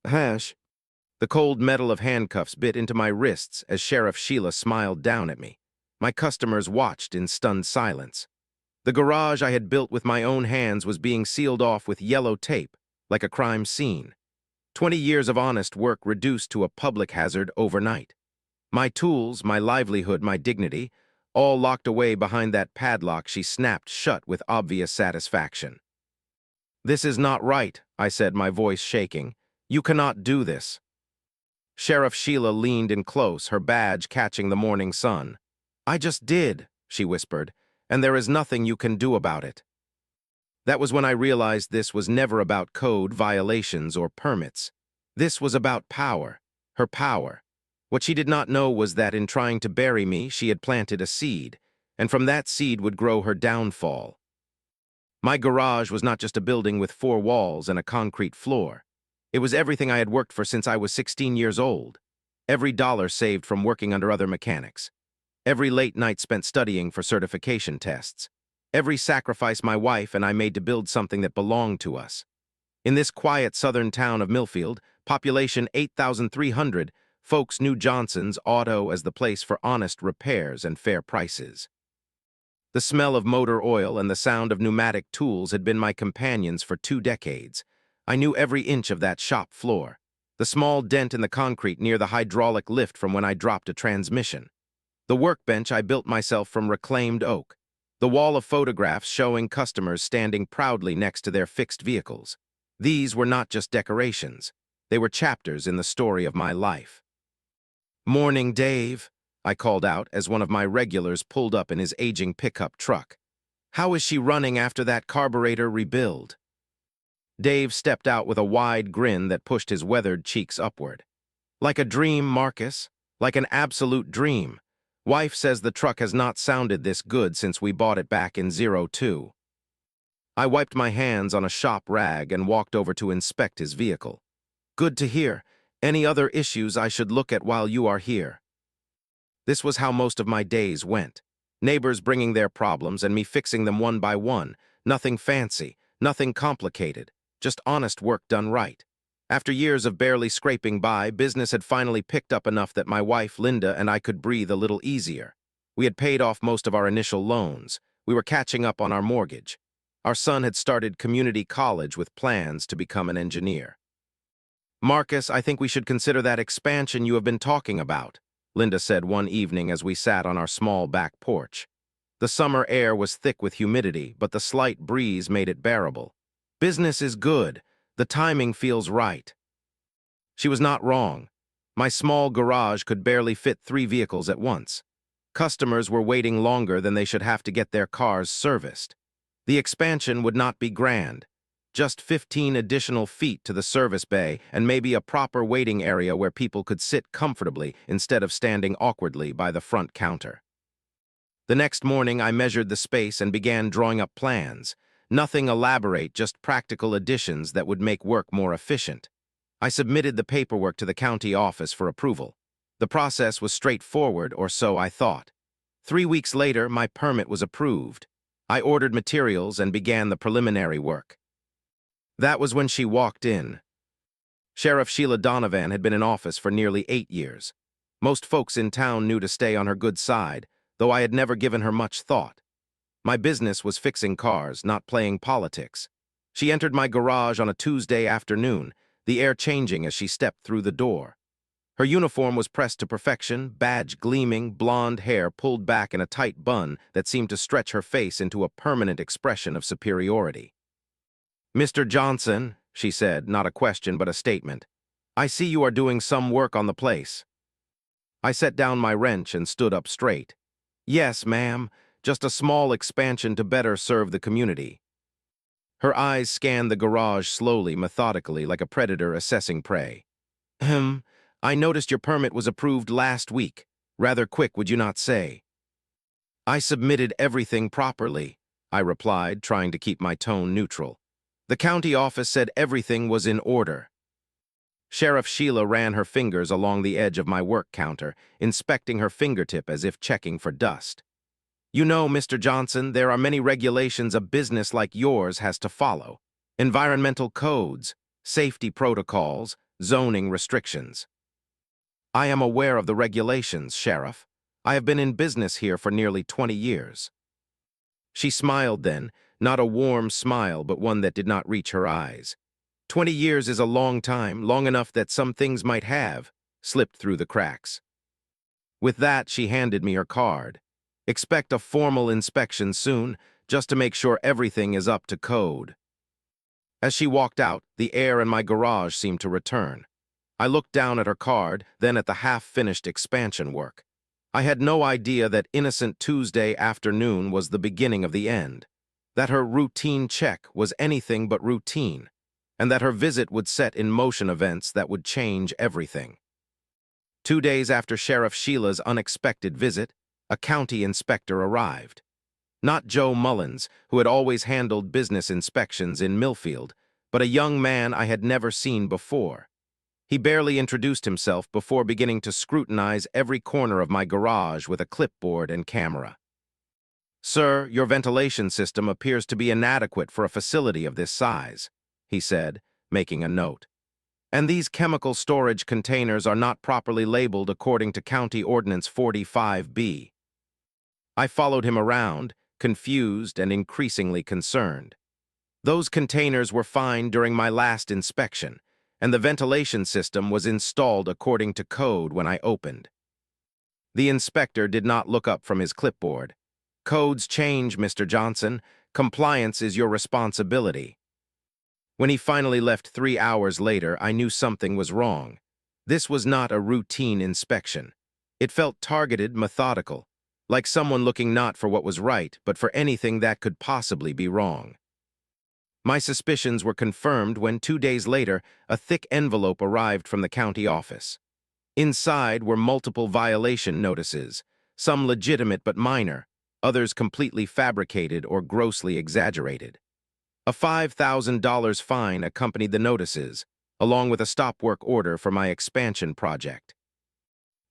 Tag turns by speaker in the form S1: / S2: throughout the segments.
S1: Hash. The cold metal of handcuffs bit into my wrists as Sheriff Sheila smiled down at me. My customers watched in stunned silence. The garage I had built with my own hands was being sealed off with yellow tape, like a crime scene. 20 years of honest work reduced to a public hazard overnight. My tools, my livelihood, my dignity, all locked away behind that padlock she snapped shut with obvious satisfaction. "This is not right," I said, my voice shaking. "You cannot do this." Sheriff Sheila leaned in close, her badge catching the morning sun. "I just did," she whispered, "and there is nothing you can do about it." That was when I realized this was never about code violations or permits. This was about power, her power. What she did not know was that in trying to bury me, she had planted a seed, and from that seed would grow her downfall. My garage was not just a building with 4 walls and a concrete floor. It was everything I had worked for since I was 16 years old. Every dollar saved from working under other mechanics. Every late night spent studying for certification tests. Every sacrifice my wife and I made to build something that belonged to us. In this quiet southern town of Millfield, population 8,300, folks knew Johnson's Auto as the place for honest repairs and fair prices. The smell of motor oil and the sound of pneumatic tools had been my companions for 2 decades. I knew every inch of that shop floor, the small dent in the concrete near the hydraulic lift from when I dropped a transmission, the workbench I built myself from reclaimed oak, the wall of photographs showing customers standing proudly next to their fixed vehicles. These were not just decorations. They were chapters in the story of my life. "Morning, Dave," I called out as one of my regulars pulled up in his aging pickup truck. "How is she running after that carburetor rebuild?" Dave stepped out with a wide grin that pushed his weathered cheeks upward. "Like a dream, Marcus. Like an absolute dream. Wife says the truck has not sounded this good since we bought it back in '02. I wiped my hands on a shop rag and walked over to inspect his vehicle. "Good to hear. Any other issues I should look at while you are here?" This was how most of my days went. Neighbors bringing their problems and me fixing them one by one. Nothing fancy, nothing complicated, just honest work done right. After years of barely scraping by, business had finally picked up enough that my wife, Linda, and I could breathe a little easier. We had paid off most of our initial loans. We were catching up on our mortgage. Our son had started community college with plans to become an engineer. "Marcus, I think we should consider that expansion you have been talking about," Linda said one evening as we sat on our small back porch. The summer air was thick with humidity, but the slight breeze made it bearable. "Business is good. The timing feels right." She was not wrong. My small garage could barely fit 3 vehicles at once. Customers were waiting longer than they should have to get their cars serviced. The expansion would not be grand. Just 15 additional feet to the service bay and maybe a proper waiting area where people could sit comfortably instead of standing awkwardly by the front counter. The next morning, I measured the space and began drawing up plans. Nothing elaborate, just practical additions that would make work more efficient. I submitted the paperwork to the county office for approval. The process was straightforward, or so I thought. 3 weeks later, my permit was approved. I ordered materials and began the preliminary work. That was when she walked in. Sheriff Sheila Donovan had been in office for nearly 8 years. Most folks in town knew to stay on her good side, though I had never given her much thought. My business was fixing cars, not playing politics. She entered my garage on a Tuesday afternoon, the air changing as she stepped through the door. Her uniform was pressed to perfection, badge gleaming, blonde hair pulled back in a tight bun that seemed to stretch her face into a permanent expression of superiority. "Mr. Johnson," she said, not a question but a statement, "I see you are doing some work on the place." I set down my wrench and stood up straight. "Yes, ma'am, just a small expansion to better serve the community." Her eyes scanned the garage slowly, methodically, like a predator assessing prey. "I noticed your permit was approved last week. Rather quick, would you not say?" "I submitted everything properly," I replied, trying to keep my tone neutral. "The county office said everything was in order." Sheriff Sheila ran her fingers along the edge of my work counter, inspecting her fingertip as if checking for dust. "You know, Mr. Johnson, there are many regulations a business like yours has to follow. Environmental codes, safety protocols, zoning restrictions. I am aware of the regulations, Sheriff. I have been in business here for nearly 20 years. She smiled then, not a warm smile, but one that did not reach her eyes. 20 years is a long time, long enough that some things might have slipped through the cracks. With that, she handed me her card. Expect a formal inspection soon, just to make sure everything is up to code. As she walked out, the air in my garage seemed to return. I looked down at her card, then at the half-finished expansion work. I had no idea that innocent Tuesday afternoon was the beginning of the end, that her routine check was anything but routine, and that her visit would set in motion events that would change everything. 2 days after Sheriff Sheila's unexpected visit, a county inspector arrived. Not Joe Mullins, who had always handled business inspections in Millfield, but a young man I had never seen before. He barely introduced himself before beginning to scrutinize every corner of my garage with a clipboard and camera. "Sir, your ventilation system appears to be inadequate for a facility of this size," he said, making a note. "And these chemical storage containers are not properly labeled according to County Ordinance 45B. I followed him around, confused and increasingly concerned. Those containers were fine during my last inspection, and the ventilation system was installed according to code when I opened. The inspector did not look up from his clipboard. "Codes change, Mr. Johnson. Compliance is your responsibility." When he finally left 3 hours later, I knew something was wrong. This was not a routine inspection. It felt targeted, methodical, like someone looking not for what was right, but for anything that could possibly be wrong. My suspicions were confirmed when 2 days later, a thick envelope arrived from the county office. Inside were multiple violation notices, some legitimate but minor, others completely fabricated or grossly exaggerated. A $5,000 fine accompanied the notices, along with a stop work order for my expansion project.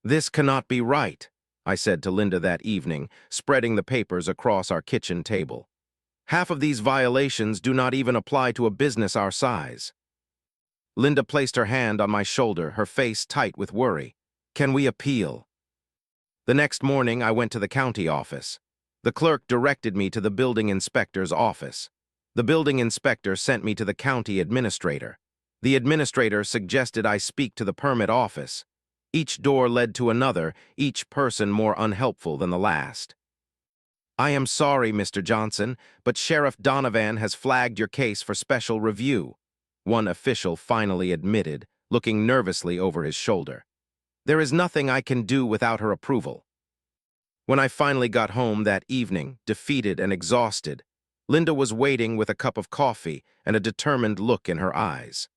S1: "This cannot be right," I said to Linda that evening, spreading the papers across our kitchen table. "Half of these violations do not even apply to a business our size." Linda placed her hand on my shoulder, her face tight with worry. "Can we appeal?" The next morning, I went to the county office. The clerk directed me to the building inspector's office. The building inspector sent me to the county administrator. The administrator suggested I speak to the permit office. Each door led to another, each person more unhelpful than the last. "I am sorry, Mr. Johnson, but Sheriff Donovan has flagged your case for special review," one official finally admitted, looking nervously over his shoulder. "There is nothing I can do without her approval." When I finally got home that evening, defeated and exhausted, Linda was waiting with a cup of coffee and a determined look in her eyes.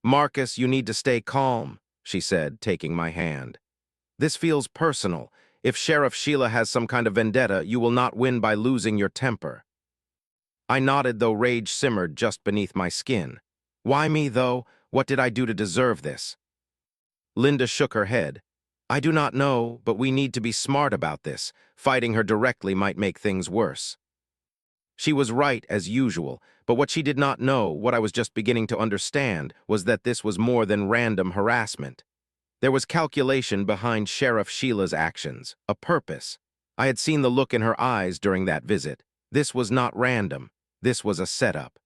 S1: "Marcus, you need to stay calm," she said, taking my hand. "This feels personal. If Sheriff Sheila has some kind of vendetta, you will not win by losing your temper." I nodded, though rage simmered just beneath my skin. Why me, though? What did I do to deserve this? Linda shook her head. "I do not know, but we need to be smart about this. Fighting her directly might make things worse." She was right, as usual, but what she did not know, what I was just beginning to understand, was that this was more than random harassment. There was calculation behind Sheriff Sheila's actions, a purpose. I had seen the look in her eyes during that visit. This was not random. This was a setup.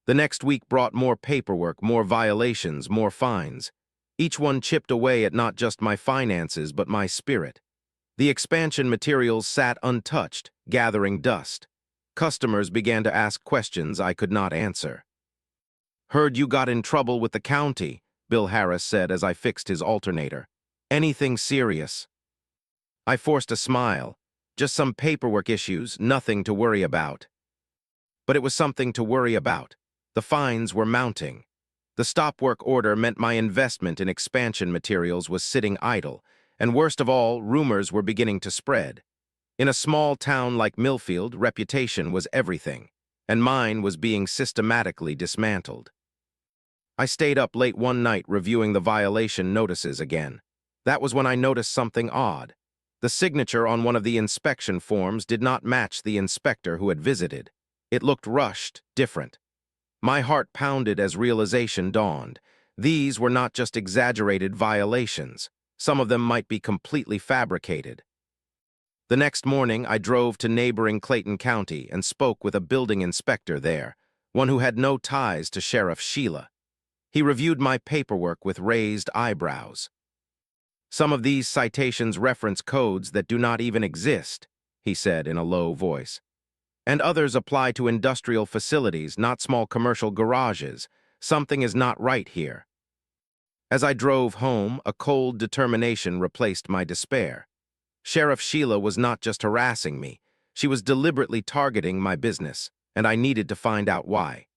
S1: The next week brought more paperwork, more violations, more fines. Each one chipped away at not just my finances, but my spirit. The expansion materials sat untouched, gathering dust. Customers began to ask questions I could not answer. "Heard you got in trouble with the county," Bill Harris said as I fixed his alternator. "Anything serious?" I forced a smile. Just some paperwork issues, nothing to worry about. But it was something to worry about. The fines were mounting. The stop work order meant my investment in expansion materials was sitting idle, and worst of all, rumors were beginning to spread. In a small town like Millfield, reputation was everything, and mine was being systematically dismantled. I stayed up late one night reviewing the violation notices again. That was when I noticed something odd. The signature on one of the inspection forms did not match the inspector who had visited. It looked rushed, different. My heart pounded as realization dawned. These were not just exaggerated violations. Some of them might be completely fabricated. The next morning, I drove to neighboring Clayton County and spoke with a building inspector there, one who had no ties to Sheriff Sheila. He reviewed my paperwork with raised eyebrows. "Some of these citations reference codes that do not even exist," he said in a low voice. "And others apply to industrial facilities, not small commercial garages. Something is not right here." As I drove home, a cold determination replaced my despair. Sheriff Sheila was not just harassing me. She was deliberately targeting my business, and I needed to find out why.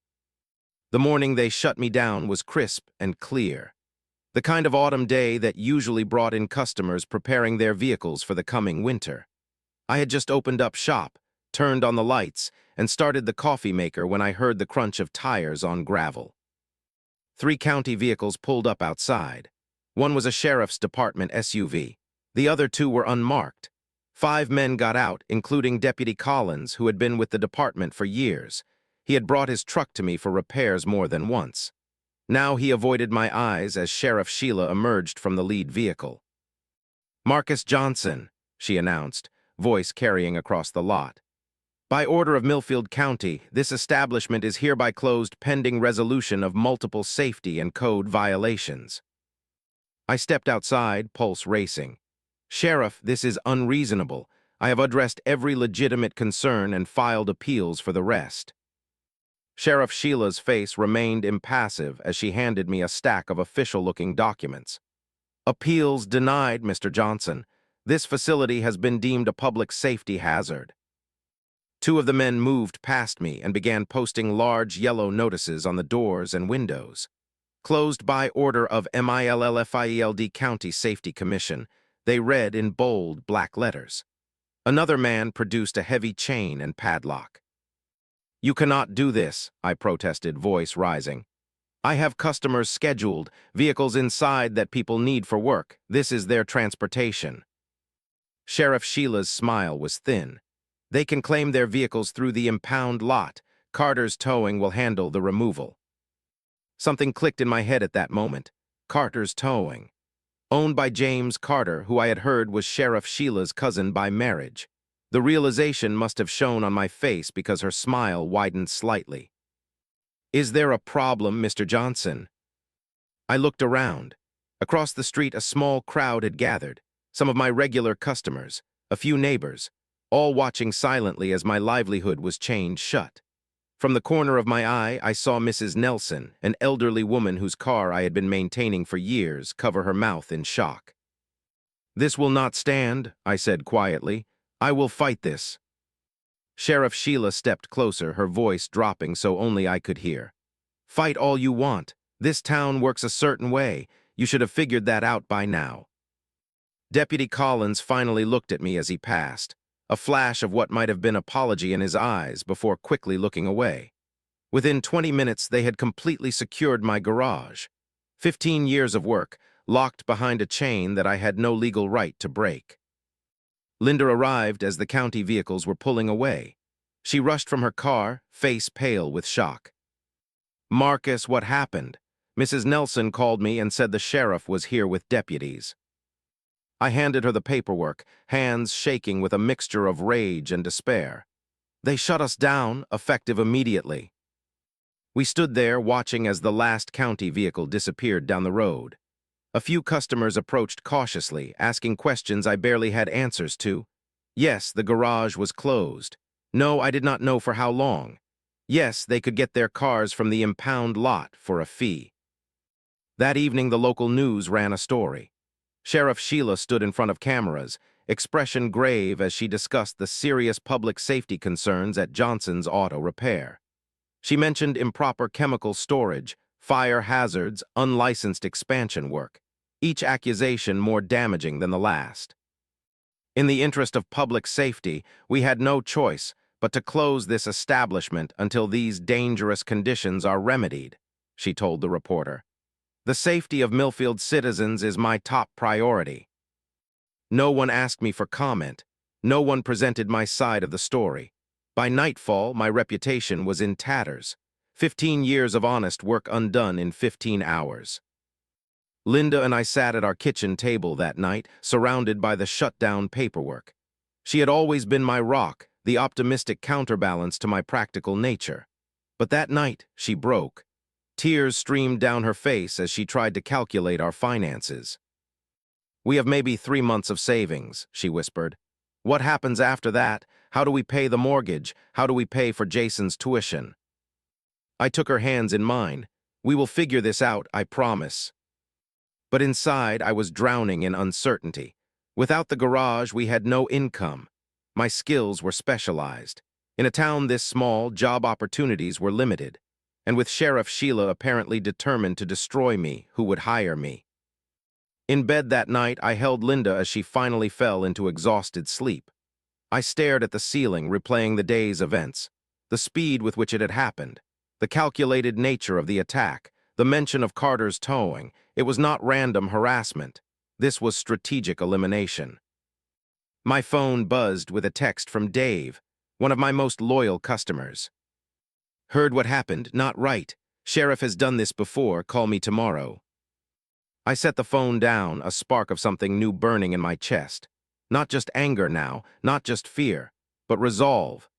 S1: The morning they shut me down was crisp and clear. The kind of autumn day that usually brought in customers preparing their vehicles for the coming winter. I had just opened up shop, turned on the lights, and started the coffee maker when I heard the crunch of tires on gravel. 3 county vehicles pulled up outside. One was a sheriff's department SUV. The other 2 were unmarked. 5 men got out, including Deputy Collins, who had been with the department for years. He had brought his truck to me for repairs more than once. Now he avoided my eyes as Sheriff Sheila emerged from the lead vehicle. "Marcus Johnson," she announced, voice carrying across the lot. "By order of Millfield County, this establishment is hereby closed pending resolution of multiple safety and code violations." I stepped outside, pulse racing. "Sheriff, this is unreasonable. I have addressed every legitimate concern and filed appeals for the rest." Sheriff Sheila's face remained impassive as she handed me a stack of official-looking documents. "Appeals denied, Mr. Johnson. This facility has been deemed a public safety hazard." 2 of the men moved past me and began posting large yellow notices on the doors and windows. "Closed by order of MILLFIELD County Safety Commission," they read in bold black letters. Another man produced a heavy chain and padlock. "You cannot do this," I protested, voice rising. "I have customers scheduled, vehicles inside that people need for work. This is their transportation." Sheriff Sheila's smile was thin. "They can claim their vehicles through the impound lot. Carter's Towing will handle the removal." Something clicked in my head at that moment. Carter's Towing. Owned by James Carter, who I had heard was Sheriff Sheila's cousin by marriage. The realization must have shown on my face because her smile widened slightly. "Is there a problem, Mr. Johnson?" I looked around. Across the street, a small crowd had gathered. Some of my regular customers, a few neighbors, all watching silently as my livelihood was chained shut. From the corner of my eye, I saw Mrs. Nelson, an elderly woman whose car I had been maintaining for years, cover her mouth in shock. "This will not stand," I said quietly. "I will fight this." Sheriff Sheila stepped closer, her voice dropping so only I could hear. "Fight all you want. This town works a certain way. You should have figured that out by now." Deputy Collins finally looked at me as he passed, a flash of what might have been apology in his eyes before quickly looking away. Within 20 minutes, they had completely secured my garage. 15 years of work, locked behind a chain that I had no legal right to break. Linda arrived as the county vehicles were pulling away. She rushed from her car, face pale with shock. "Marcus, what happened? Mrs. Nelson called me and said the sheriff was here with deputies." I handed her the paperwork, hands shaking with a mixture of rage and despair. "They shut us down, effective immediately." We stood there watching as the last county vehicle disappeared down the road. A few customers approached cautiously, asking questions I barely had answers to. Yes, the garage was closed. No, I did not know for how long. Yes, they could get their cars from the impound lot for a fee. That evening, the local news ran a story. Sheriff Sheila stood in front of cameras, expression grave as she discussed the serious public safety concerns at Johnson's Auto Repair. She mentioned improper chemical storage, fire hazards, unlicensed expansion work, each accusation more damaging than the last. In the interest of public safety, we had no choice but to close this establishment until these dangerous conditions are remedied, she told the reporter. "The safety of Millfield citizens is my top priority." No one asked me for comment. No one presented my side of the story. By nightfall, my reputation was in tatters. 15 years of honest work undone in 15 hours. Linda and I sat at our kitchen table that night, surrounded by the shut-down paperwork. She had always been my rock, the optimistic counterbalance to my practical nature. But that night, she broke. Tears streamed down her face as she tried to calculate our finances. "We have maybe 3 months of savings," she whispered. "What happens after that? How do we pay the mortgage? How do we pay for Jason's tuition?" I took her hands in mine. "We will figure this out, I promise." But inside, I was drowning in uncertainty. Without the garage, we had no income. My skills were specialized. In a town this small, job opportunities were limited. And with Sheriff Sheila apparently determined to destroy me, who would hire me? In bed that night, I held Linda as she finally fell into exhausted sleep. I stared at the ceiling, replaying the day's events, the speed with which it had happened, the calculated nature of the attack, the mention of Carter's towing. It was not random harassment. This was strategic elimination. My phone buzzed with a text from Dave, one of my most loyal customers. "Heard what happened, not right. Sheriff has done this before, call me tomorrow." I set the phone down, a spark of something new burning in my chest. Not just anger now, not just fear, but resolve.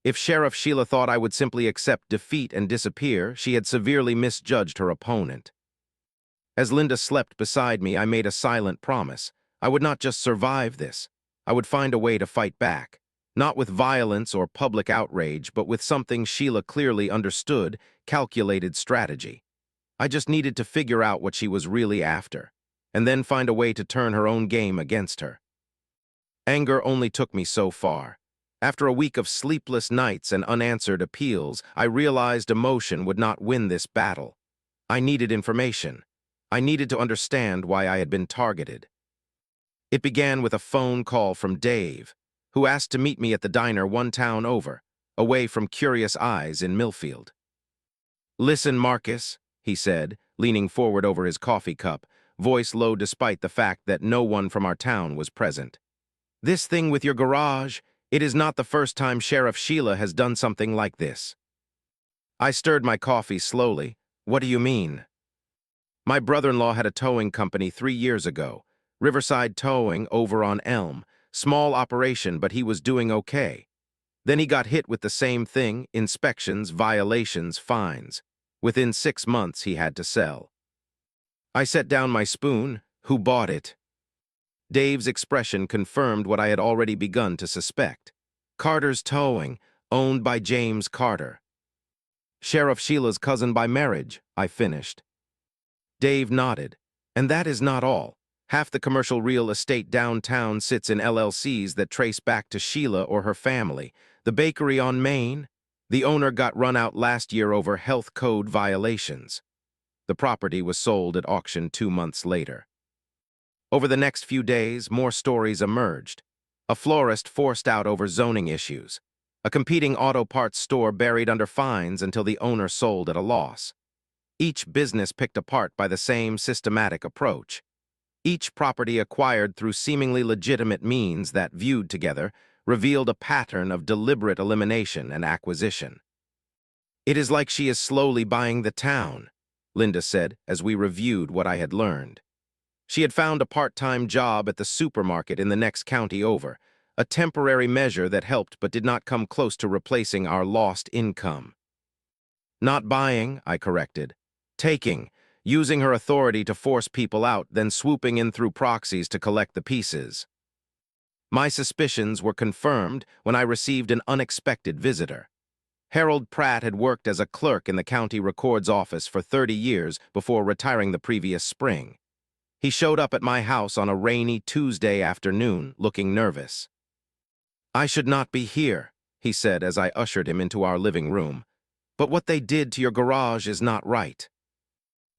S1: If Sheriff Sheila thought I would simply accept defeat and disappear, she had severely misjudged her opponent. As Linda slept beside me, I made a silent promise. I would not just survive this. I would find a way to fight back. Not with violence or public outrage, but with something Sheila clearly understood, calculated strategy. I just needed to figure out what she was really after, and then find a way to turn her own game against her. Anger only took me so far. After a week of sleepless nights and unanswered appeals, I realized emotion would not win this battle. I needed information. I needed to understand why I had been targeted. It began with a phone call from Dave, who asked to meet me at the diner one town over, away from curious eyes in Millfield. "Listen, Marcus," he said, leaning forward over his coffee cup, voice low despite the fact that no one from our town was present. "This thing with your garage, it is not the first time Sheriff Sheila has done something like this." I stirred my coffee slowly. "What do you mean?" "My brother-in-law had a towing company 3 years ago, Riverside Towing over on Elm. Small operation, but he was doing okay. Then he got hit with the same thing, inspections, violations, fines. Within 6 months, he had to sell." I set down my spoon. "Who bought it?" Dave's expression confirmed what I had already begun to suspect. "Carter's Towing, owned by James Carter." "Sheriff Sheila's cousin by marriage," I finished. Dave nodded. "And that is not all. Half the commercial real estate downtown sits in LLCs that trace back to Sheila or her family. The bakery on Main, the owner got run out last year over health code violations. The property was sold at auction 2 months later." Over the next few days, more stories emerged. A florist forced out over zoning issues. A competing auto parts store buried under fines until the owner sold at a loss. Each business picked apart by the same systematic approach. Each property acquired through seemingly legitimate means that, viewed together, revealed a pattern of deliberate elimination and acquisition. "It is like she is slowly buying the town," Linda said as we reviewed what I had learned. She had found a part-time job at the supermarket in the next county over, a temporary measure that helped but did not come close to replacing our lost income. "Not buying," I corrected. "Taking. Using her authority to force people out, then swooping in through proxies to collect the pieces." My suspicions were confirmed when I received an unexpected visitor. Harold Pratt had worked as a clerk in the county records office for 30 years before retiring the previous spring. He showed up at my house on a rainy Tuesday afternoon, looking nervous. "I should not be here," he said as I ushered him into our living room. "But what they did to your garage is not right."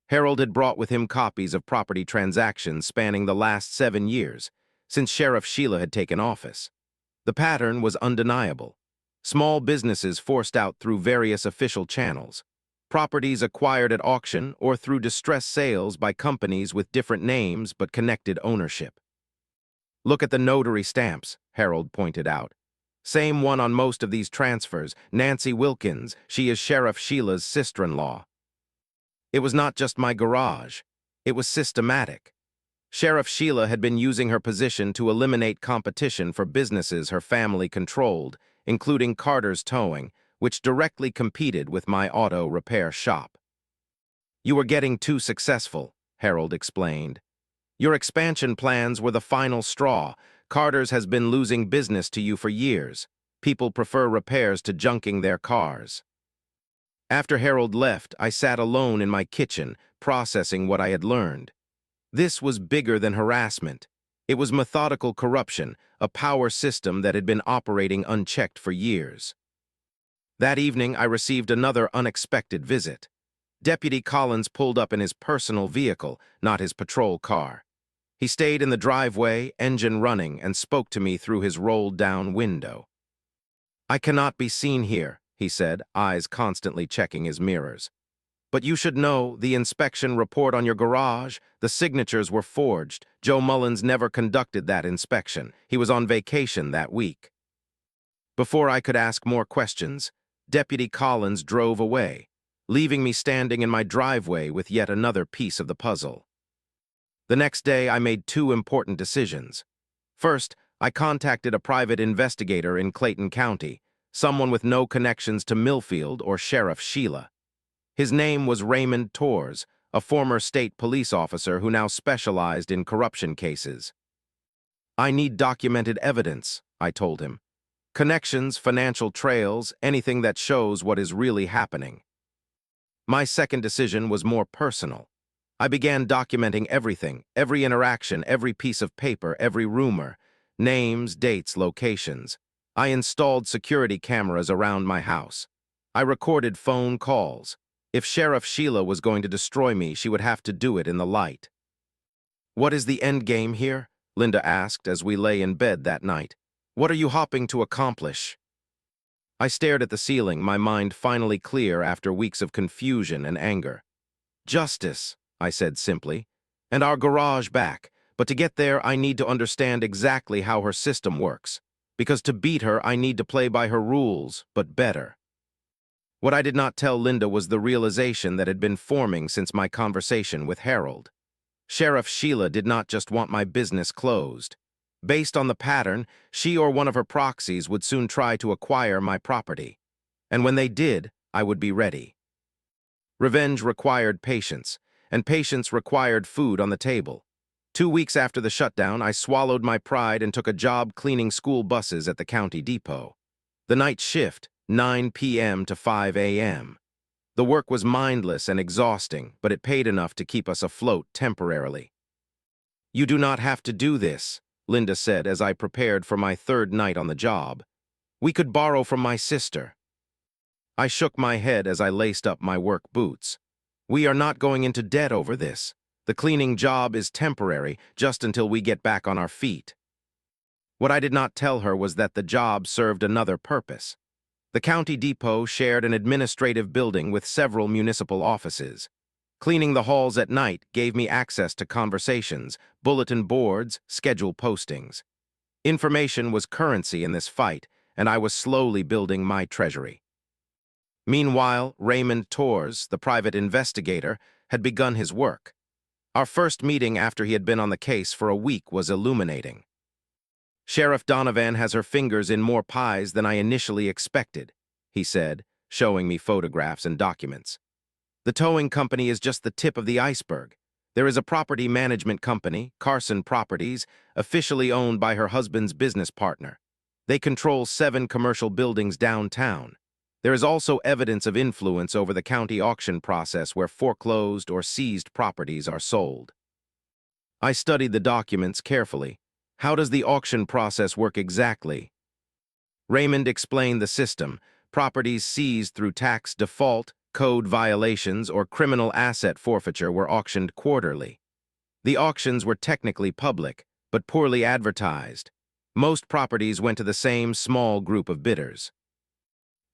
S1: Harold had brought with him copies of property transactions spanning the last 7 years, since Sheriff Sheila had taken office. The pattern was undeniable. Small businesses forced out through various official channels. Properties acquired at auction or through distressed sales by companies with different names but connected ownership. "Look at the notary stamps," Harold pointed out. "Same one on most of these transfers, Nancy Wilkins. She is Sheriff Sheila's sister-in-law." It was not just my garage. It was systematic. Sheriff Sheila had been using her position to eliminate competition for businesses her family controlled, including Carter's Towing, which directly competed with my auto repair shop. "You were getting too successful," Harold explained. "Your expansion plans were the final straw. Carter's has been losing business to you for years. People prefer repairs to junking their cars." After Harold left, I sat alone in my kitchen, processing what I had learned. This was bigger than harassment. It was methodical corruption, a power system that had been operating unchecked for years. That evening, I received another unexpected visit. Deputy Collins pulled up in his personal vehicle, not his patrol car. He stayed in the driveway, engine running, and spoke to me through his rolled-down window. "I cannot be seen here," he said, eyes constantly checking his mirrors. "But you should know, the inspection report on your garage, the signatures were forged. Joe Mullins never conducted that inspection. He was on vacation that week." Before I could ask more questions, Deputy Collins drove away, leaving me standing in my driveway with yet another piece of the puzzle. The next day, I made two important decisions. First, I contacted a private investigator in Clayton County, someone with no connections to Millfield or Sheriff Sheila. His name was Raymond Torres, a former state police officer who now specialized in corruption cases. "I need documented evidence," I told him. "Connections, financial trails, anything that shows what is really happening." My second decision was more personal. I began documenting everything, every interaction, every piece of paper, every rumor, names, dates, locations. I installed security cameras around my house. I recorded phone calls. If Sheriff Sheila was going to destroy me, she would have to do it in the light. "What is the end game here?" Linda asked as we lay in bed that night. "What are you hoping to accomplish?" I stared at the ceiling, my mind finally clear after weeks of confusion and anger. "Justice," I said simply, "and our garage back. But to get there, I need to understand exactly how her system works. Because to beat her, I need to play by her rules, but better." What I did not tell Linda was the realization that had been forming since my conversation with Harold. Sheriff Sheila did not just want my business closed. Based on the pattern, she or one of her proxies would soon try to acquire my property. And when they did, I would be ready. Revenge required patience, and patience required food on the table. 2 weeks after the shutdown, I swallowed my pride and took a job cleaning school buses at the county depot. The night shift, 9 p.m. to 5 a.m. The work was mindless and exhausting, but it paid enough to keep us afloat temporarily. "You do not have to do this," Linda said as I prepared for my third night on the job. "We could borrow from my sister." I shook my head as I laced up my work boots. "We are not going into debt over this. The cleaning job is temporary, just until we get back on our feet." What I did not tell her was that the job served another purpose. The county depot shared an administrative building with several municipal offices. Cleaning the halls at night gave me access to conversations, bulletin boards, schedule postings. Information was currency in this fight, and I was slowly building my treasury. Meanwhile, Raymond Torres, the private investigator, had begun his work. Our first meeting after he had been on the case for a week was illuminating. "Sheriff Donovan has her fingers in more pies than I initially expected," he said, showing me photographs and documents. "The towing company is just the tip of the iceberg. There is a property management company, Carson Properties, officially owned by her husband's business partner. They control 7 commercial buildings downtown. There is also evidence of influence over the county auction process where foreclosed or seized properties are sold." I studied the documents carefully. How does the auction process work exactly? Raymond explained the system. Properties seized through tax default, code violations, or criminal asset forfeiture were auctioned quarterly. The auctions were technically public, but poorly advertised. Most properties went to the same small group of bidders.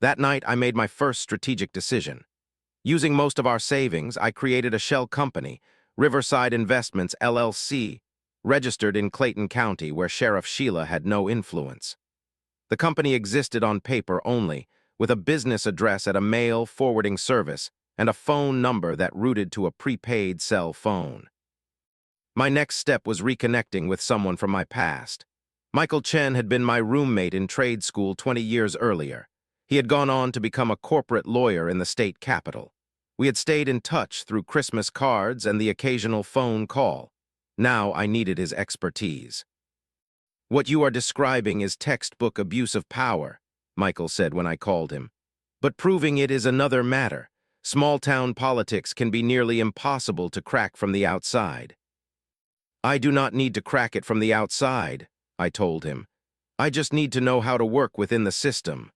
S1: That night, I made my first strategic decision. Using most of our savings, I created a shell company, Riverside Investments, LLC, registered in Clayton County, where Sheriff Sheila had no influence. The company existed on paper only, with a business address at a mail forwarding service and a phone number that routed to a prepaid cell phone. My next step was reconnecting with someone from my past. Michael Chen had been my roommate in trade school 20 years earlier. He had gone on to become a corporate lawyer in the state capital. We had stayed in touch through Christmas cards and the occasional phone call. Now I needed his expertise. "What you are describing is textbook abuse of power," Michael said when I called him. "But proving it is another matter. Small-town politics can be nearly impossible to crack from the outside." "I do not need to crack it from the outside," I told him. "I just need to know how to work within the system."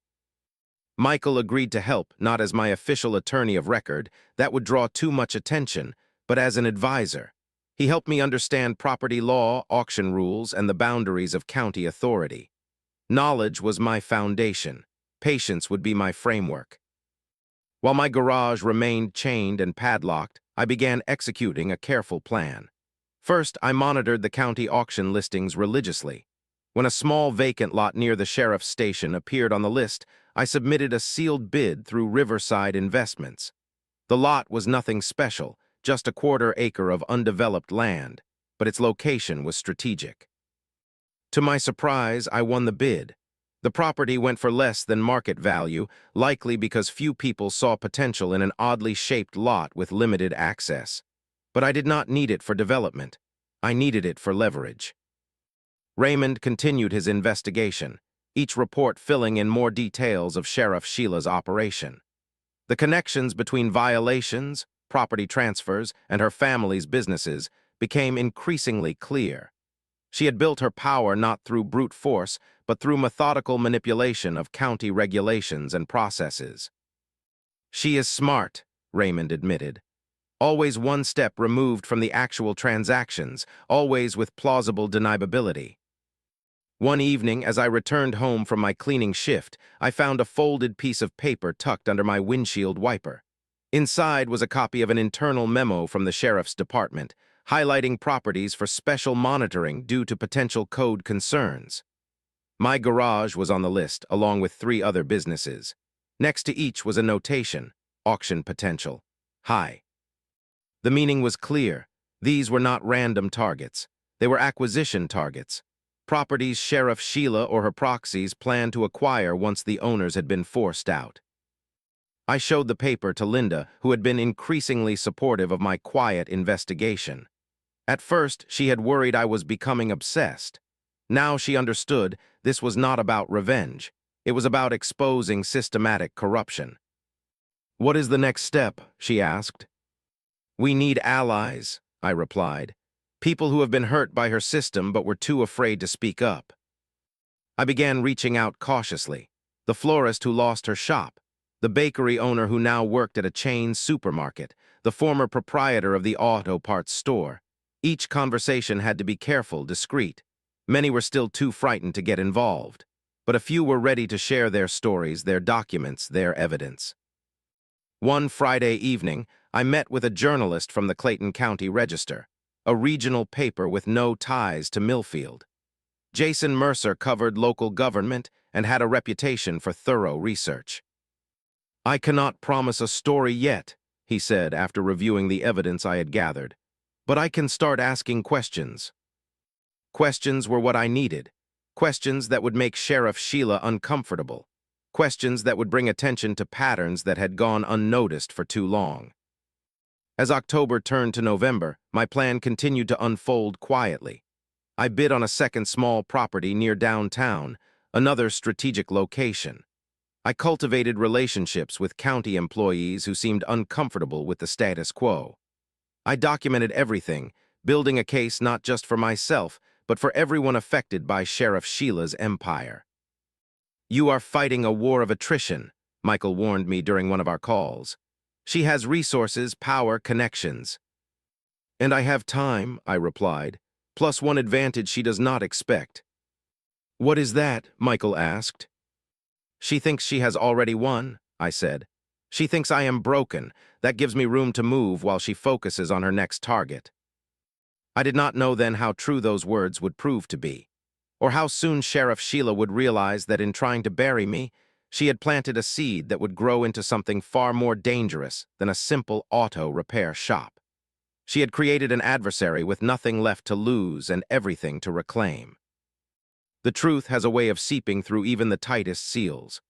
S1: Michael agreed to help, not as my official attorney of record, that would draw too much attention, but as an advisor. He helped me understand property law, auction rules, and the boundaries of county authority. Knowledge was my foundation. Patience would be my framework. While my garage remained chained and padlocked, I began executing a careful plan. First, I monitored the county auction listings religiously. When a small vacant lot near the sheriff's station appeared on the list, I submitted a sealed bid through Riverside Investments. The lot was nothing special, just a quarter-acre of undeveloped land, but its location was strategic. To my surprise, I won the bid. The property went for less than market value, likely because few people saw potential in an oddly shaped lot with limited access. But I did not need it for development. I needed it for leverage. Raymond continued his investigation, each report filling in more details of Sheriff Sheila's operation. The connections between violations, property transfers, and her family's businesses became increasingly clear. She had built her power not through brute force, but through methodical manipulation of county regulations and processes. "She is smart," Raymond admitted. "Always one step removed from the actual transactions, always with plausible deniability." One evening, as I returned home from my cleaning shift, I found a folded piece of paper tucked under my windshield wiper. Inside was a copy of an internal memo from the sheriff's department, highlighting properties for special monitoring due to potential code concerns. My garage was on the list, along with 3 other businesses. Next to each was a notation: auction potential, high. The meaning was clear. These were not random targets. They were acquisition targets. Properties Sheriff Sheila or her proxies planned to acquire once the owners had been forced out. I showed the paper to Linda, who had been increasingly supportive of my quiet investigation. At first, she had worried I was becoming obsessed. Now she understood this was not about revenge. It was about exposing systematic corruption. "What is the next step?" she asked. "We need allies," I replied. "People who have been hurt by her system but were too afraid to speak up." I began reaching out cautiously. The florist who lost her shop, the bakery owner who now worked at a chain supermarket, the former proprietor of the auto parts store. Each conversation had to be careful, discreet. Many were still too frightened to get involved, but a few were ready to share their stories, their documents, their evidence. One Friday evening, I met with a journalist from the Clayton County Register, a regional paper with no ties to Millfield. Jason Mercer covered local government and had a reputation for thorough research. "I cannot promise a story yet," he said after reviewing the evidence I had gathered, "but I can start asking questions." Questions were what I needed. Questions that would make Sheriff Sheila uncomfortable. Questions that would bring attention to patterns that had gone unnoticed for too long. As October turned to November, my plan continued to unfold quietly. I bid on a second small property near downtown, another strategic location. I cultivated relationships with county employees who seemed uncomfortable with the status quo. I documented everything, building a case not just for myself, but for everyone affected by Sheriff Sheila's empire. "You are fighting a war of attrition," Michael warned me during one of our calls. "She has resources, power, connections." "And I have time," I replied, "plus one advantage she does not expect." "What is that?" Michael asked. "She thinks she has already won," I said. "She thinks I am broken. That gives me room to move while she focuses on her next target." I did not know then how true those words would prove to be, or how soon Sheriff Sheila would realize that in trying to bury me, she had planted a seed that would grow into something far more dangerous than a simple auto repair shop. She had created an adversary with nothing left to lose and everything to reclaim. The truth has a way of seeping through even the tightest seals.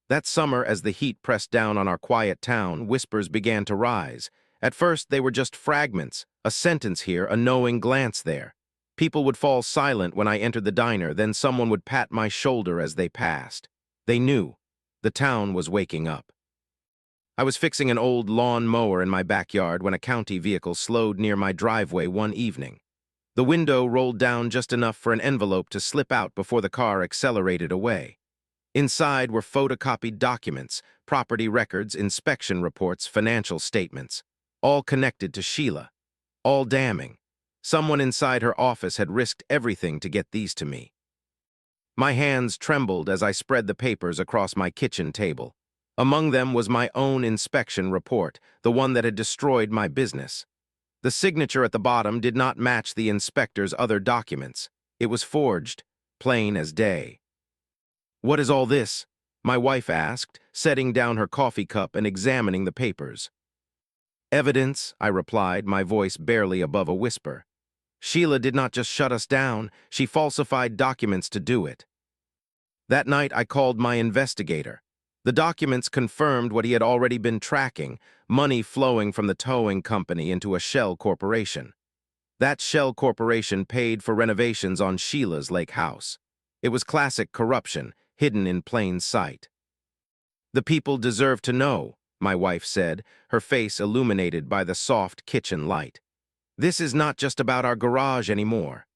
S1: That summer, as the heat pressed down on our quiet town, whispers began to rise. At first, they were just fragments, a sentence here, a knowing glance there. People would fall silent when I entered the diner, then someone would pat my shoulder as they passed. They knew. The town was waking up. I was fixing an old lawn mower in my backyard when a county vehicle slowed near my driveway one evening. The window rolled down just enough for an envelope to slip out before the car accelerated away. Inside were photocopied documents, property records, inspection reports, financial statements, all connected to Sheila, all damning. Someone inside her office had risked everything to get these to me. My hands trembled as I spread the papers across my kitchen table. Among them was my own inspection report, the one that had destroyed my business. The signature at the bottom did not match the inspector's other documents. It was forged, plain as day. "What is all this?" my wife asked, setting down her coffee cup and examining the papers. "Evidence," I replied, my voice barely above a whisper. "Sheila did not just shut us down, she falsified documents to do it." That night I called my investigator. The documents confirmed what he had already been tracking, money flowing from the towing company into a shell corporation. That shell corporation paid for renovations on Sheila's lake house. It was classic corruption, hidden in plain sight. "The people deserve to know," my wife said, her face illuminated by the soft kitchen light. "This is not just about our garage anymore."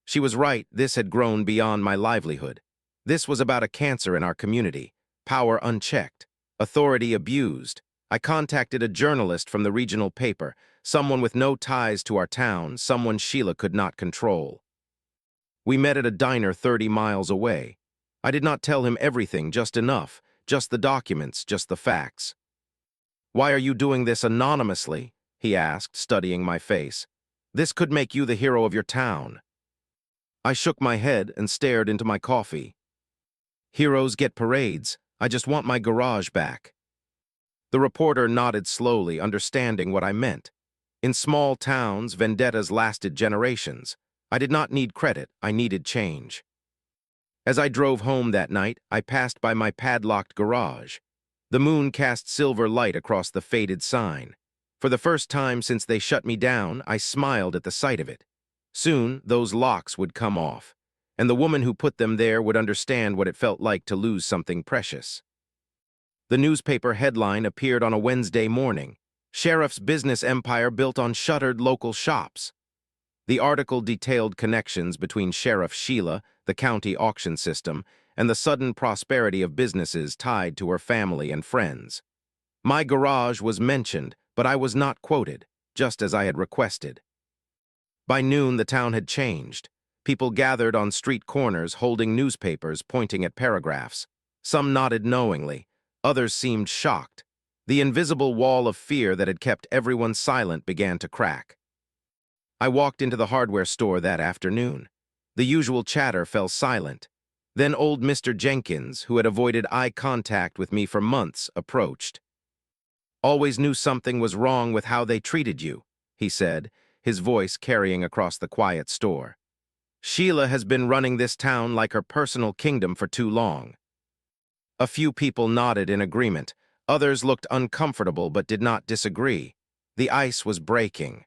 S1: She was right, this had grown beyond my livelihood. This was about a cancer in our community. Power unchecked, authority abused. I contacted a journalist from the regional paper, someone with no ties to our town, someone Sheila could not control. We met at a diner 30 miles away. I did not tell him everything, just enough, just the documents, just the facts. "Why are you doing this anonymously?" he asked, studying my face. "This could make you the hero of your town." I shook my head and stared into my coffee. "Heroes get parades. I just want my garage back." The reporter nodded slowly, understanding what I meant. In small towns, vendettas lasted generations. I did not need credit, I needed change. As I drove home that night, I passed by my padlocked garage. The moon cast silver light across the faded sign. For the first time since they shut me down, I smiled at the sight of it. Soon, those locks would come off, and the woman who put them there would understand what it felt like to lose something precious. The newspaper headline appeared on a Wednesday morning: "Sheriff's business empire built on shuttered local shops." The article detailed connections between Sheriff Sheila, the county auction system, and the sudden prosperity of businesses tied to her family and friends. My garage was mentioned, but I was not quoted, just as I had requested. By noon, the town had changed. People gathered on street corners holding newspapers pointing at paragraphs. Some nodded knowingly. Others seemed shocked. The invisible wall of fear that had kept everyone silent began to crack. I walked into the hardware store that afternoon. The usual chatter fell silent. Then old Mr. Jenkins, who had avoided eye contact with me for months, approached. "Always knew something was wrong with how they treated you," he said, his voice carrying across the quiet store. "Sheila has been running this town like her personal kingdom for too long." A few people nodded in agreement. Others looked uncomfortable but did not disagree. The ice was breaking.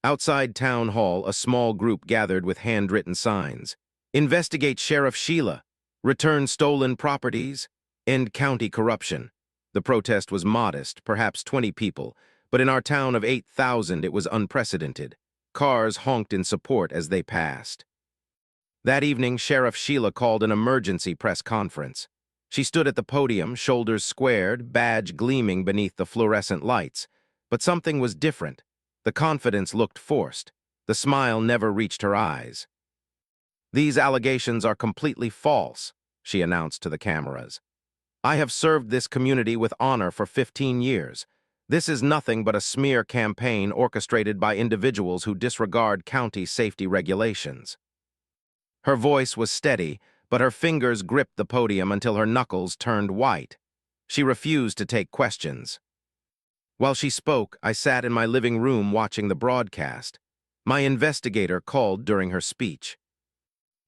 S1: Outside town hall, a small group gathered with handwritten signs. "Investigate Sheriff Sheila. Return stolen properties. End county corruption." The protest was modest, perhaps 20 people, but in our town of 8,000 it was unprecedented. Cars honked in support as they passed. That evening, Sheriff Sheila called an emergency press conference. She stood at the podium, shoulders squared, badge gleaming beneath the fluorescent lights. But something was different. The confidence looked forced. The smile never reached her eyes. "These allegations are completely false," she announced to the cameras. "I have served this community with honor for 15 years. This is nothing but a smear campaign orchestrated by individuals who disregard county safety regulations." Her voice was steady, but her fingers gripped the podium until her knuckles turned white. She refused to take questions. While she spoke, I sat in my living room watching the broadcast. My investigator called during her speech.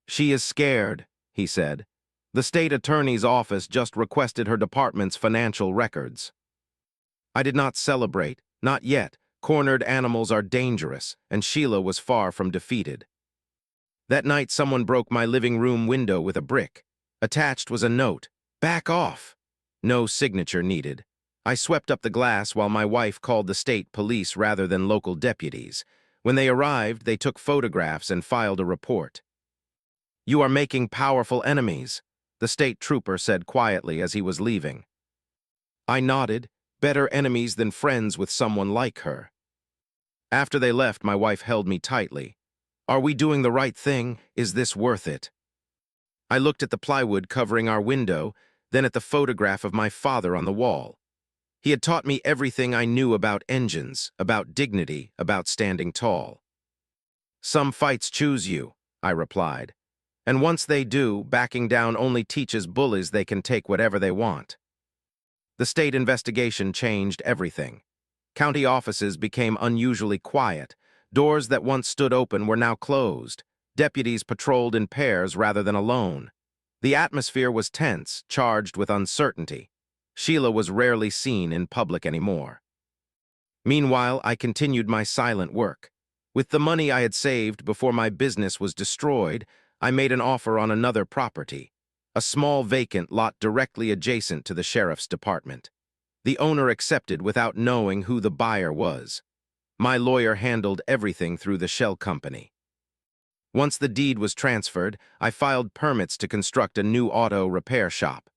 S1: "She is scared," he said. "The state attorney's office just requested her department's financial records." I did not celebrate, not yet. Cornered animals are dangerous, and Sheila was far from defeated. That night, someone broke my living room window with a brick. Attached was a note, "Back off." No signature needed. I swept up the glass while my wife called the state police rather than local deputies. When they arrived, they took photographs and filed a report. "You are making powerful enemies," the state trooper said quietly as he was leaving. I nodded, better enemies than friends with someone like her. After they left, my wife held me tightly. "Are we doing the right thing? Is this worth it?" I looked at the plywood covering our window, then at the photograph of my father on the wall. He had taught me everything I knew about engines, about dignity, about standing tall. "Some fights choose you," I replied. "And once they do, backing down only teaches bullies they can take whatever they want." The state investigation changed everything. County offices became unusually quiet. Doors that once stood open were now closed. Deputies patrolled in pairs rather than alone. The atmosphere was tense, charged with uncertainty. Sheila was rarely seen in public anymore. Meanwhile, I continued my silent work. With the money I had saved before my business was destroyed, I made an offer on another property, a small vacant lot directly adjacent to the sheriff's department. The owner accepted without knowing who the buyer was. My lawyer handled everything through the shell company. Once the deed was transferred, I filed permits to construct a new auto repair shop.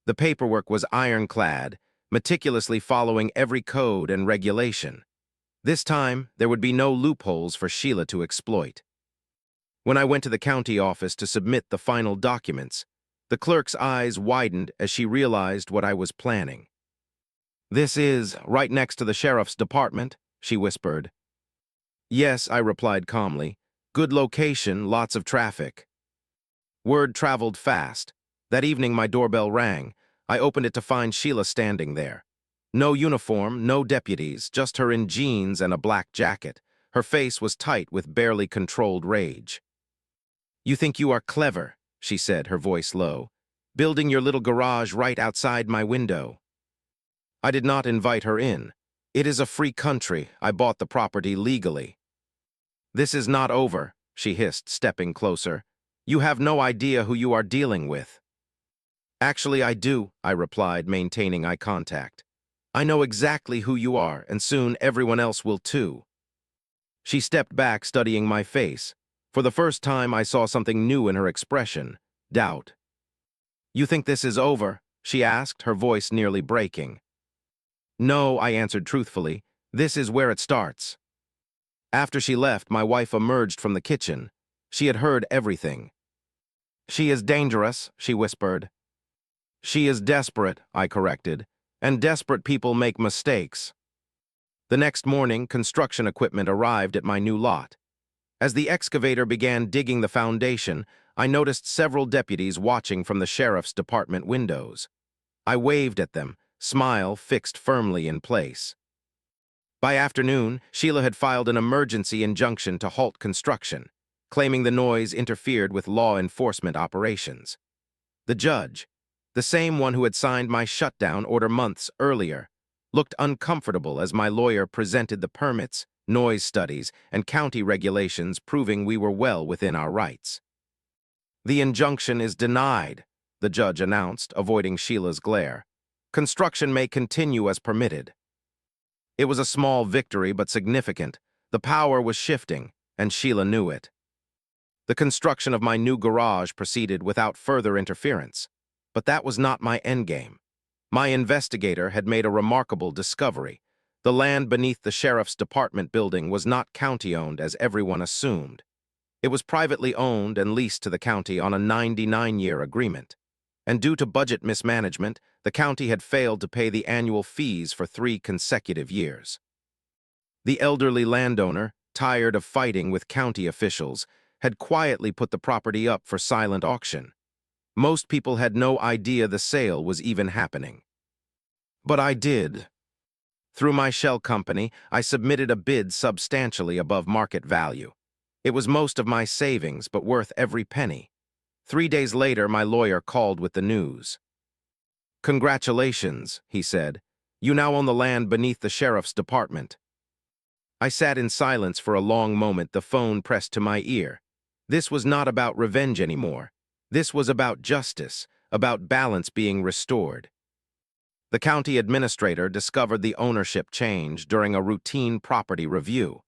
S1: The paperwork was ironclad, meticulously following every code and regulation. This time, there would be no loopholes for Sheila to exploit. When I went to the county office to submit the final documents, the clerk's eyes widened as she realized what I was planning. "This is right next to the sheriff's department," she whispered. "Yes," I replied calmly. "Good location, lots of traffic." Word traveled fast. That evening my doorbell rang. I opened it to find Sheila standing there. No uniform, no deputies, just her in jeans and a black jacket. Her face was tight with barely controlled rage. "You think you are clever," she said, her voice low, "building your little garage right outside my window." I did not invite her in. "It is a free country. I bought the property legally." "This is not over," she hissed, stepping closer. "You have no idea who you are dealing with." "Actually, I do," I replied, maintaining eye contact. "I know exactly who you are, and soon everyone else will too." She stepped back, studying my face. For the first time, I saw something new in her expression: doubt. "You think this is over?" she asked, her voice nearly breaking. "No," I answered truthfully. "This is where it starts." After she left, my wife emerged from the kitchen. She had heard everything. "She is dangerous," she whispered. "She is desperate," I corrected, "and desperate people make mistakes." The next morning, construction equipment arrived at my new lot. As the excavator began digging the foundation, I noticed several deputies watching from the sheriff's department windows. I waved at them, smile fixed firmly in place. By afternoon, Sheila had filed an emergency injunction to halt construction, claiming the noise interfered with law enforcement operations. The judge, the same one who had signed my shutdown order months earlier, looked uncomfortable as my lawyer presented the permits, noise studies, and county regulations proving we were well within our rights. "The injunction is denied," the judge announced, avoiding Sheila's glare. "Construction may continue as permitted." It was a small victory, but significant. The power was shifting, and Sheila knew it. The construction of my new garage proceeded without further interference. But that was not my endgame. My investigator had made a remarkable discovery. The land beneath the sheriff's department building was not county-owned as everyone assumed. It was privately owned and leased to the county on a 99-year agreement. And due to budget mismanagement, the county had failed to pay the annual fees for 3 consecutive years. The elderly landowner, tired of fighting with county officials, had quietly put the property up for silent auction. Most people had no idea the sale was even happening. But I did. Through my shell company, I submitted a bid substantially above market value. It was most of my savings, but worth every penny. 3 days later, my lawyer called with the news. "Congratulations," he said. "You now own the land beneath the sheriff's department." I sat in silence for a long moment, the phone pressed to my ear. This was not about revenge anymore. This was about justice, about balance being restored. The county administrator discovered the ownership change during a routine property review.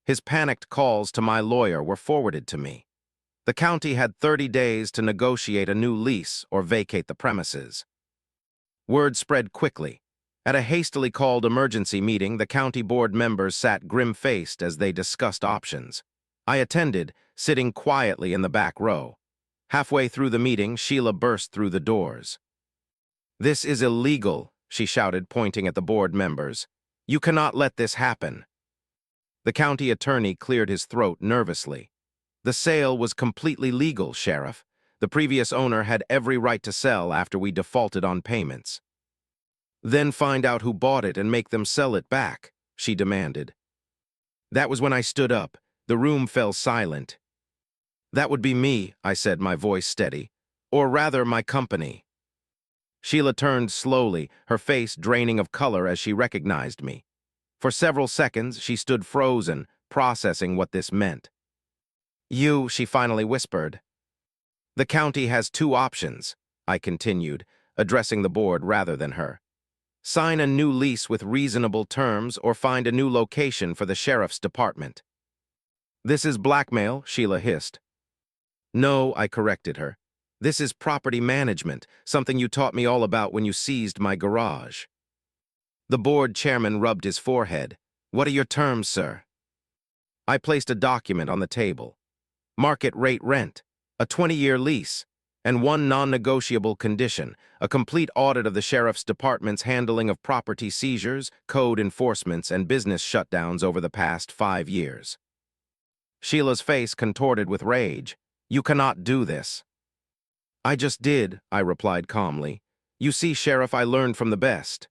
S1: His panicked calls to my lawyer were forwarded to me. The county had 30 days to negotiate a new lease or vacate the premises. Word spread quickly. At a hastily called emergency meeting, the county board members sat grim-faced as they discussed options. I attended, sitting quietly in the back row. Halfway through the meeting, Sheila burst through the doors. "This is illegal," she shouted, pointing at the board members. "You cannot let this happen." The county attorney cleared his throat nervously. "The sale was completely legal, Sheriff. The previous owner had every right to sell after we defaulted on payments." "Then find out who bought it and make them sell it back," she demanded. That was when I stood up. The room fell silent. "That would be me," I said, my voice steady. "Or rather, my company." Sheila turned slowly, her face draining of color as she recognized me. For several seconds, she stood frozen, processing what this meant. "You," she finally whispered. "The county has two options," I continued, addressing the board rather than her. "Sign a new lease with reasonable terms or find a new location for the sheriff's department." "This is blackmail," Sheila hissed. "No," I corrected her. "This is property management, something you taught me all about when you seized my garage." The board chairman rubbed his forehead. "What are your terms, sir?" I placed a document on the table. Market rate rent, a 20-year lease, and one non-negotiable condition, a complete audit of the sheriff's department's handling of property seizures, code enforcements, and business shutdowns over the past 5 years. Sheila's face contorted with rage. "You cannot do this." "I just did," I replied calmly. "You see, Sheriff, I learned from the best."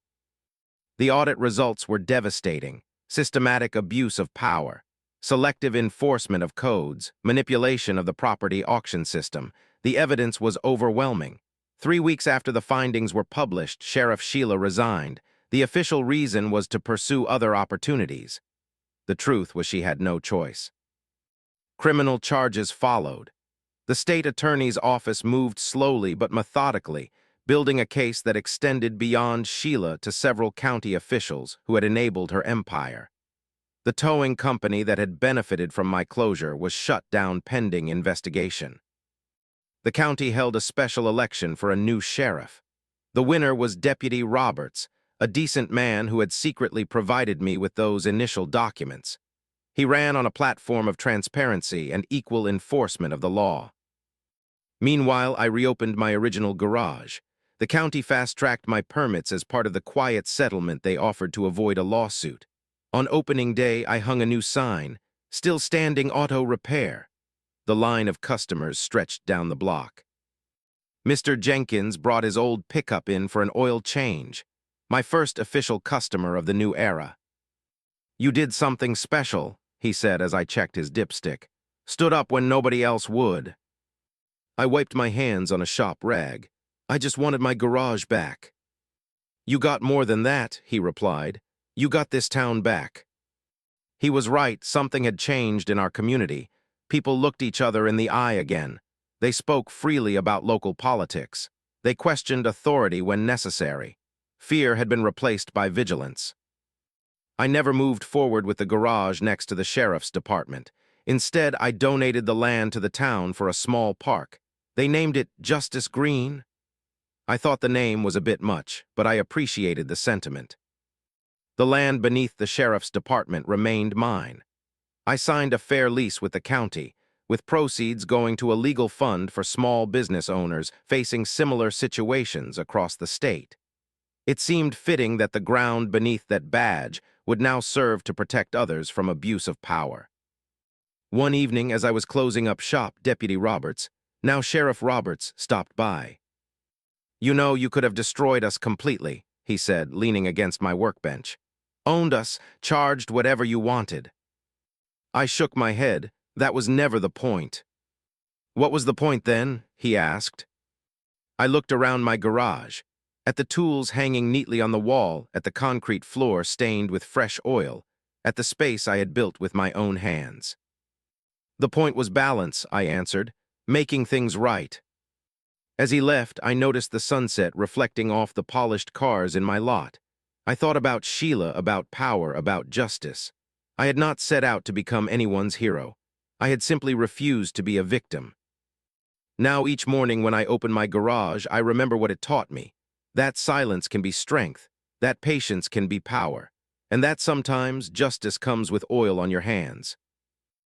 S1: The audit results were devastating: systematic abuse of power, selective enforcement of codes, manipulation of the property auction system. The evidence was overwhelming. 3 weeks after the findings were published, Sheriff Sheila resigned. The official reason was to pursue other opportunities. The truth was she had no choice. Criminal charges followed. The state attorney's office moved slowly but methodically, building a case that extended beyond Sheila to several county officials who had enabled her empire. The towing company that had benefited from my closure was shut down pending investigation. The county held a special election for a new sheriff. The winner was Deputy Roberts, a decent man who had secretly provided me with those initial documents. He ran on a platform of transparency and equal enforcement of the law. Meanwhile, I reopened my original garage. The county fast-tracked my permits as part of the quiet settlement they offered to avoid a lawsuit. On opening day, I hung a new sign, "Still standing auto repair." The line of customers stretched down the block. Mr. Jenkins brought his old pickup in for an oil change, my first official customer of the new era. "You did something special," he said as I checked his dipstick. "Stood up when nobody else would." I wiped my hands on a shop rag. "I just wanted my garage back." "You got more than that," he replied. "You got this town back." He was right. Something had changed in our community. People looked each other in the eye again. They spoke freely about local politics. They questioned authority when necessary. Fear had been replaced by vigilance. I never moved forward with the garage next to the sheriff's department. Instead, I donated the land to the town for a small park. They named it Justice Green. I thought the name was a bit much, but I appreciated the sentiment. The land beneath the sheriff's department remained mine. I signed a fair lease with the county, with proceeds going to a legal fund for small business owners facing similar situations across the state. It seemed fitting that the ground beneath that badge would now serve to protect others from abuse of power. One evening, as I was closing up shop, Deputy Roberts, now Sheriff Roberts, stopped by. "You know, you could have destroyed us completely," he said, leaning against my workbench. owned us, charged whatever you wanted. I shook my head. That was never the point. What was the point then? He asked. I looked around my garage, at the tools hanging neatly on the wall, at the concrete floor stained with fresh oil, at the space I had built with my own hands. The point was balance, I answered, making things right. As he left, I noticed the sunset reflecting off the polished cars in my lot. I thought about Sheila, about power, about justice. I had not set out to become anyone's hero. I had simply refused to be a victim. Now each morning when I open my garage, I remember what it taught me. That silence can be strength, that patience can be power, and that sometimes justice comes with oil on your hands.